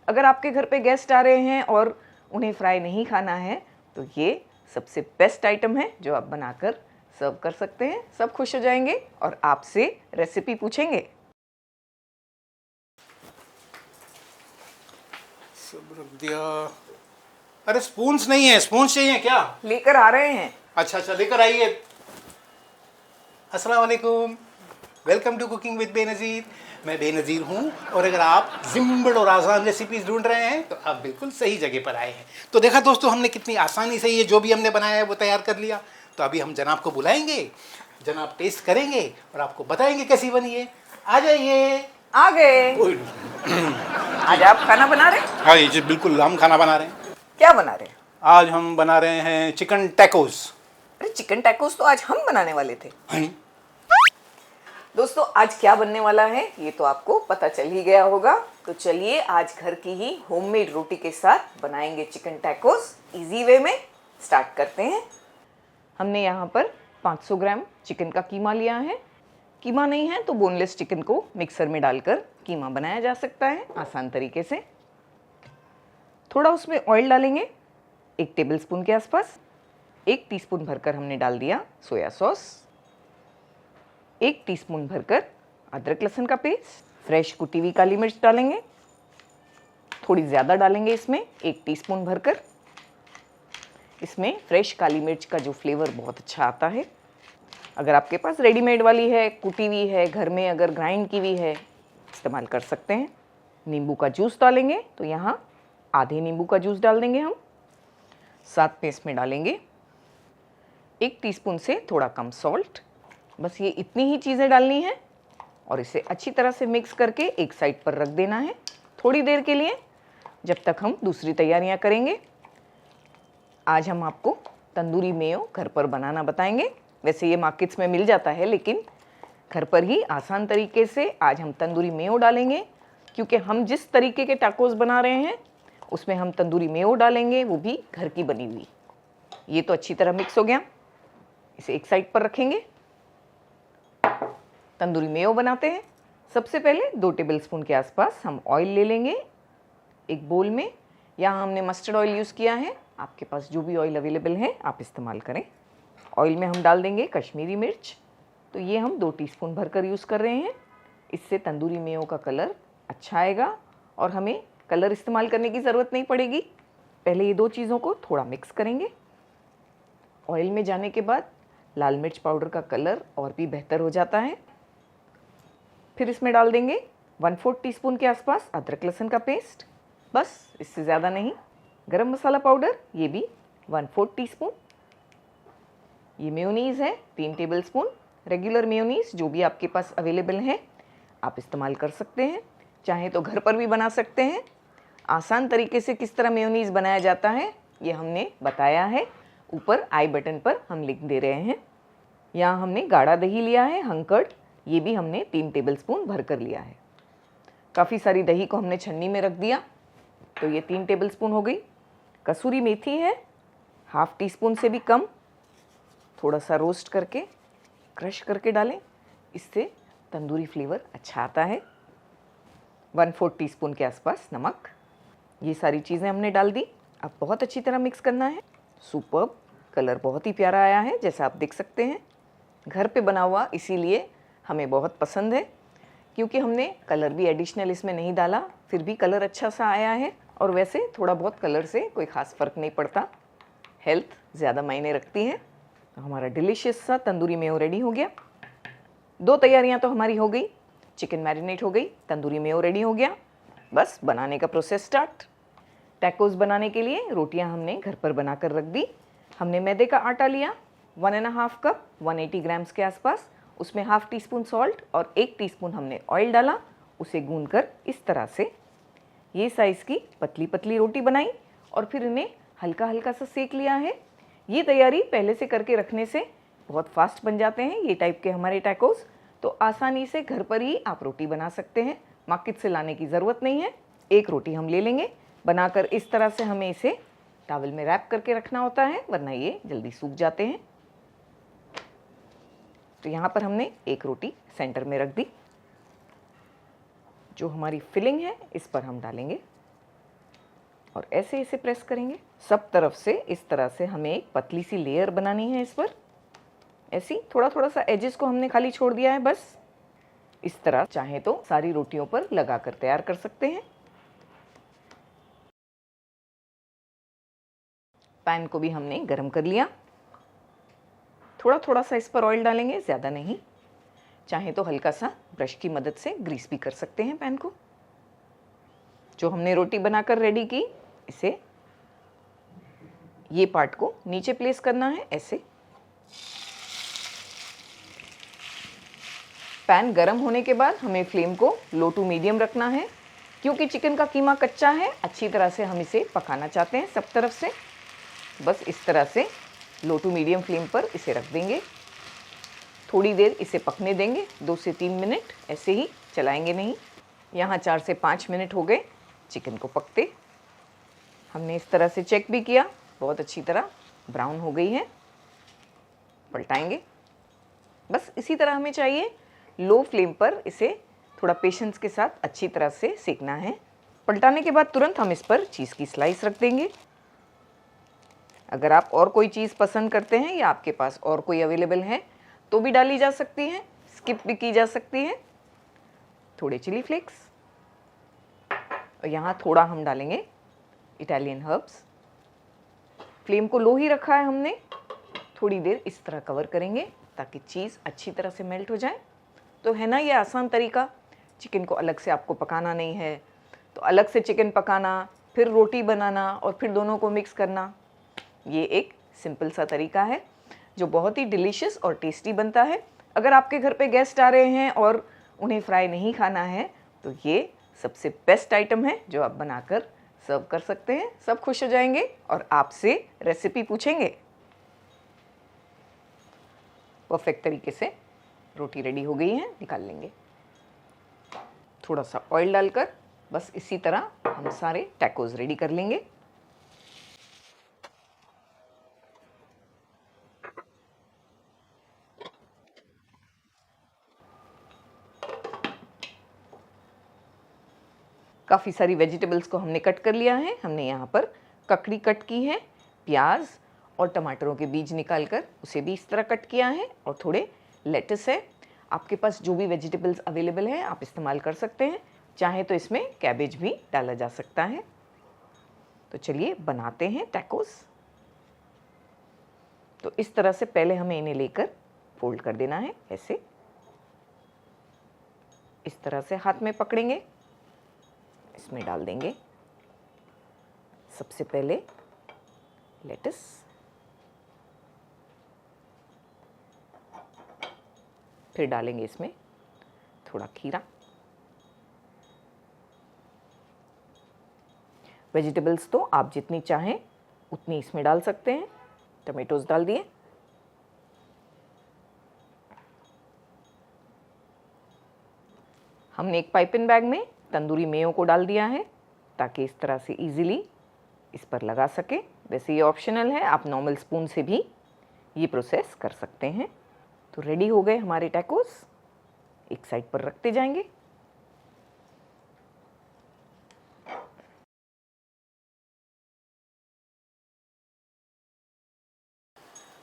अगर आपके घर पे गेस्ट आ रहे हैं और उन्हें फ्राई नहीं खाना है तो ये सबसे बेस्ट आइटम है जो आप बनाकर सर्व कर सकते हैं। सब खुश हो जाएंगे और आपसे रेसिपी पूछेंगे। सब रख दिया। अरे स्पून्स नहीं है, स्पून्स चाहिए क्या? लेकर आ रहे हैं। अच्छा लेकर आइए। अस्सलाम वालेकुम, welcome to cooking with Benazir. मैं बेनज़ीर हूँ और अगर आप सिंपल और आसान रेसिपीज़ ढूंढ रहे हैं तो आप बिल्कुल सही जगह पर आए हैं। तो देखा दोस्तों, हमने कितनी आसानी से ये जो भी हमने बनाया है वो तैयार कर लिया। तो अभी हम जनाब को बुलाएंगे, जनाब टेस्ट करेंगे और आपको बताएंगे कैसी बनी है। आ जाइए। आ गए। आज आप खाना बना रहे हैं? हाँ जी बिल्कुल, हम खाना बना रहे हैं। क्या बना रहे हैं? आज हम बना रहे हैं चिकन टैकोस। अरे चिकन टैकोस तो आज हम बनाने वाले थे। हाँ। दोस्तों आज क्या बनने वाला है ये तो आपको पता चल ही गया होगा। तो चलिए आज घर की ही होममेड रोटी के साथ बनाएंगे चिकन टैकोस इजी वे में। स्टार्ट करते हैं। हमने यहाँ पर 500 ग्राम चिकन का कीमा लिया है। कीमा नहीं है तो बोनलेस चिकन को मिक्सर में डालकर कीमा बनाया जा सकता है आसान तरीके से। थोड़ा उसमें ऑयल डालेंगे, 1 टेबलस्पून के आसपास। 1 टीस्पून भरकर हमने डाल दिया सोया सॉस। 1 टीस्पून भरकर अदरक लहसुन का पेस्ट। फ्रेश कुटी हुई काली मिर्च डालेंगे, थोड़ी ज़्यादा डालेंगे इसमें, 1 टीस्पून भरकर। इसमें फ्रेश काली मिर्च का जो फ्लेवर बहुत अच्छा आता है। अगर आपके पास रेडीमेड वाली है, कुटी हुई है, घर में अगर ग्राइंड की हुई है, इस्तेमाल कर सकते हैं। नींबू का जूस डालेंगे तो यहाँ आधे नींबू का जूस डाल देंगे हम। साथ में इसमें डालेंगे 1 टीस्पून से थोड़ा कम सॉल्ट। बस ये इतनी ही चीज़ें डालनी है और इसे अच्छी तरह से मिक्स करके एक साइड पर रख देना है थोड़ी देर के लिए, जब तक हम दूसरी तैयारियां करेंगे। आज हम आपको तंदूरी मेयो घर पर बनाना बताएंगे। वैसे ये मार्केट्स में मिल जाता है, लेकिन घर पर ही आसान तरीके से आज हम तंदूरी मेयो डालेंगे, क्योंकि हम जिस तरीके के टैकोस बना रहे हैं उसमें हम तंदूरी मेयो डालेंगे, वो भी घर की बनी हुई। ये तो अच्छी तरह मिक्स हो गया, इसे एक साइड पर रखेंगे। तंदूरी मेयो बनाते हैं। सबसे पहले 2 टेबलस्पून के आसपास हम ऑयल ले लेंगे एक बोल में। यहाँ हमने मस्टर्ड ऑयल यूज़ किया है, आपके पास जो भी ऑयल अवेलेबल है आप इस्तेमाल करें। ऑयल में हम डाल देंगे कश्मीरी मिर्च, तो ये हम 2 टीस्पून भरकर यूज़ कर रहे हैं। इससे तंदूरी मेयो का कलर अच्छा आएगा और हमें कलर इस्तेमाल करने की ज़रूरत नहीं पड़ेगी। पहले ये 2 चीज़ों को थोड़ा मिक्स करेंगे। ऑयल में जाने के बाद लाल मिर्च पाउडर का कलर और भी बेहतर हो जाता है। फिर इसमें डाल देंगे 1/4 टीस्पून के आसपास अदरक लहसुन का पेस्ट, बस इससे ज़्यादा नहीं। गरम मसाला पाउडर ये भी 1/4 टीस्पून। ये मेयोनीज़ है 3 टेबलस्पून। रेगुलर मेयोनीज़ जो भी आपके पास अवेलेबल है आप इस्तेमाल कर सकते हैं, चाहे तो घर पर भी बना सकते हैं। आसान तरीके से किस तरह मेयोनीज़ बनाया जाता है ये हमने बताया है, ऊपर आई बटन पर हम लिख दे रहे हैं। यहाँ हमने गाढ़ा दही लिया है हंकर्ड, ये भी हमने 3 टेबलस्पून भर कर लिया है। काफ़ी सारी दही को हमने छन्नी में रख दिया तो ये 3 टेबलस्पून हो गई। कसूरी मेथी है 1/2 टीस्पून से भी कम। थोड़ा सा रोस्ट करके क्रश करके डालें, इससे तंदूरी फ्लेवर अच्छा आता है। 1/4 टीस्पून के आसपास नमक। ये सारी चीज़ें हमने डाल दी। अब बहुत अच्छी तरह मिक्स करना है। सुपर्ब, कलर बहुत ही प्यारा आया है जैसा आप देख सकते हैं। घर पे बना हुआ इसीलिए हमें बहुत पसंद है, क्योंकि हमने कलर भी एडिशनल इसमें नहीं डाला, फिर भी कलर अच्छा सा आया है। और वैसे थोड़ा बहुत कलर से कोई ख़ास फ़र्क नहीं पड़ता, हेल्थ ज़्यादा मायने रखती है। तो हमारा डिलीशियस सा तंदूरी मेयो रेडी हो गया। 2 तैयारियां तो हमारी हो गई, चिकन मैरिनेट हो गई, तंदूरी मेयो रेडी हो गया। बस बनाने का प्रोसेस स्टार्ट। टैकोस बनाने के लिए रोटियां हमने घर पर बनाकर रख दी। हमने मैदे का आटा लिया 1.5 कप, 180 ग्राम्स के आसपास। उसमें 1/2 टीस्पून सॉल्ट और 1 टीस्पून हमने ऑयल डाला। उसे गूंथकर इस तरह से ये साइज़ की पतली पतली रोटी बनाई और फिर इन्हें हल्का हल्का सा सेक लिया है। ये तैयारी पहले से करके रखने से बहुत फास्ट बन जाते हैं ये टाइप के हमारे टैकोस। तो आसानी से घर पर ही आप रोटी बना सकते हैं, मार्केट से लाने की ज़रूरत नहीं है। एक रोटी हम ले लेंगे बनाकर, इस तरह से हमें इसे टॉवल में रैप करके रखना होता है, वरना ये जल्दी सूख जाते हैं। तो यहाँ पर हमने एक रोटी सेंटर में रख दी। जो हमारी फिलिंग है इस पर हम डालेंगे और ऐसे इसे प्रेस करेंगे सब तरफ से। इस तरह से हमें एक पतली सी लेयर बनानी है इस पर। ऐसी थोड़ा थोड़ा सा एजेस को हमने खाली छोड़ दिया है बस। इस तरह चाहे तो सारी रोटियों पर लगाकर तैयार कर सकते हैं। पैन को भी हमने गरम कर लिया। थोड़ा थोड़ा सा इस पर ऑयल डालेंगे, ज़्यादा नहीं। चाहे तो हल्का सा ब्रश की मदद से ग्रीस भी कर सकते हैं पैन को। जो हमने रोटी बनाकर रेडी की, इसे ये पार्ट को नीचे प्लेस करना है ऐसे। पैन गरम होने के बाद हमें फ्लेम को लो टू मीडियम रखना है, क्योंकि चिकन का कीमा कच्चा है। अच्छी तरह से हम इसे पकाना चाहते हैं सब तरफ से। बस इस तरह से लो टू मीडियम फ्लेम पर इसे रख देंगे। थोड़ी देर इसे पकने देंगे, 2 से 3 मिनट, ऐसे ही चलाएंगे नहीं। यहाँ 4 से 5 मिनट हो गए चिकन को पकते। हमने इस तरह से चेक भी किया, बहुत अच्छी तरह ब्राउन हो गई है। पलटाएंगे। बस इसी तरह हमें चाहिए। लो फ्लेम पर इसे थोड़ा पेशेंस के साथ अच्छी तरह से सेकना है। पलटाने के बाद तुरंत हम इस पर चीज़ की स्लाइस रख देंगे। अगर आप और कोई चीज़ पसंद करते हैं या आपके पास और कोई अवेलेबल है तो भी डाली जा सकती है, स्किप भी की जा सकती है। थोड़े चिली फ्लेक्स, और यहाँ थोड़ा हम डालेंगे इटालियन हर्ब्स। फ्लेम को लो ही रखा है हमने। थोड़ी देर इस तरह कवर करेंगे ताकि चीज़ अच्छी तरह से मेल्ट हो जाए। तो है ना ये आसान तरीका। चिकन को अलग से आपको पकाना नहीं है, तो अलग से चिकन पकाना, फिर रोटी बनाना और फिर दोनों को मिक्स करना। ये एक सिंपल सा तरीका है जो बहुत ही डिलीशियस और टेस्टी बनता है। अगर आपके घर पे गेस्ट आ रहे हैं और उन्हें फ्राई नहीं खाना है तो ये सबसे बेस्ट आइटम है जो आप बनाकर सर्व कर सकते हैं। सब खुश हो जाएंगे और आपसे रेसिपी पूछेंगे। परफेक्ट तरीके से रोटी रेडी हो गई है, निकाल लेंगे। थोड़ा सा ऑयल डालकर बस इसी तरह हम सारे टैकोस रेडी कर लेंगे। काफ़ी सारी वेजिटेबल्स को हमने कट कर लिया है। हमने यहाँ पर ककड़ी कट की है, प्याज और टमाटरों के बीज निकालकर उसे भी इस तरह कट किया है, और थोड़े लेटस है। आपके पास जो भी वेजिटेबल्स अवेलेबल है आप इस्तेमाल कर सकते हैं। चाहे तो इसमें कैबेज भी डाला जा सकता है। तो चलिए बनाते हैं टैकोस। तो इस तरह से पहले हमें इन्हें लेकर फोल्ड कर देना है ऐसे। इस तरह से हाथ में पकड़ेंगे, इसमें डाल देंगे सबसे पहले लेटस, फिर डालेंगे इसमें थोड़ा खीरा। वेजिटेबल्स तो आप जितनी चाहें उतनी इसमें डाल सकते हैं। टमेटोज डाल दिए। हमने एक पाइपिंग बैग में तंदूरी मेयो को डाल दिया है ताकि इस तरह से इजीली इस पर लगा सके। वैसे ये ऑप्शनल है, आप नॉर्मल स्पून से भी ये प्रोसेस कर सकते हैं। तो रेडी हो गए हमारे टैकोस। एक साइड पर रखते जाएंगे।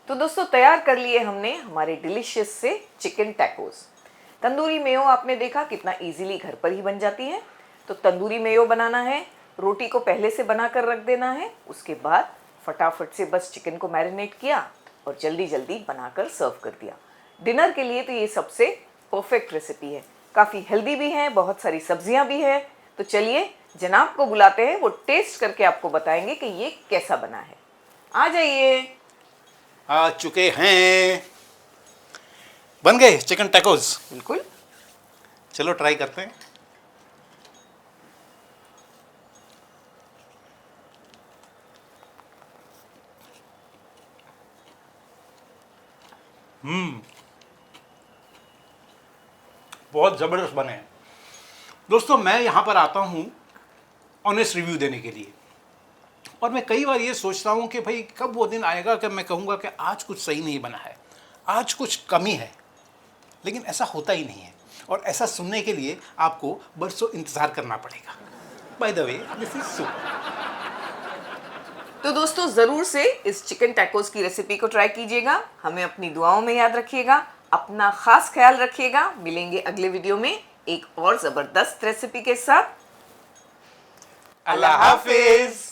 तो दोस्तों तैयार कर लिए हमने हमारे डिलीशियस से चिकन टैकोस। तंदूरी मेयो आपने देखा कितना इजीली घर पर ही बन जाती है। तो तंदूरी मेयो बनाना है, रोटी को पहले से बनाकर रख देना है। उसके बाद फटाफट से बस चिकन को मैरिनेट किया और जल्दी जल्दी बनाकर सर्व कर दिया। डिनर के लिए तो ये सबसे परफेक्ट रेसिपी है। काफ़ी हेल्दी भी है, बहुत सारी सब्जियां भी है। तो चलिए जनाब को बुलाते हैं, वो टेस्ट करके आपको बताएंगे कि ये कैसा बना है। आ जाइए। आ चुके हैं, बन गए चिकन टैकोस। बिल्कुल। चलो ट्राई करते हैं। बहुत ज़बरदस्त बने हैं दोस्तों। मैं यहाँ पर आता हूँ ऑनेस्ट रिव्यू देने के लिए, और मैं कई बार ये सोचता हूँ कि भाई कब वो दिन आएगा कि मैं कहूँगा कि आज कुछ सही नहीं बना है, आज कुछ कमी है। लेकिन ऐसा होता ही नहीं है, और ऐसा सुनने के लिए आपको बरसों इंतज़ार करना पड़ेगा। By the way, this is soup. तो दोस्तों ज़रूर से इस चिकन टैकोस की रेसिपी को ट्राई कीजिएगा, हमें अपनी दुआओं में याद रखिएगा, अपना खास ख्याल रखिएगा। मिलेंगे अगले वीडियो में एक और ज़बरदस्त रेसिपी के साथ। अल्लाह हाफिज।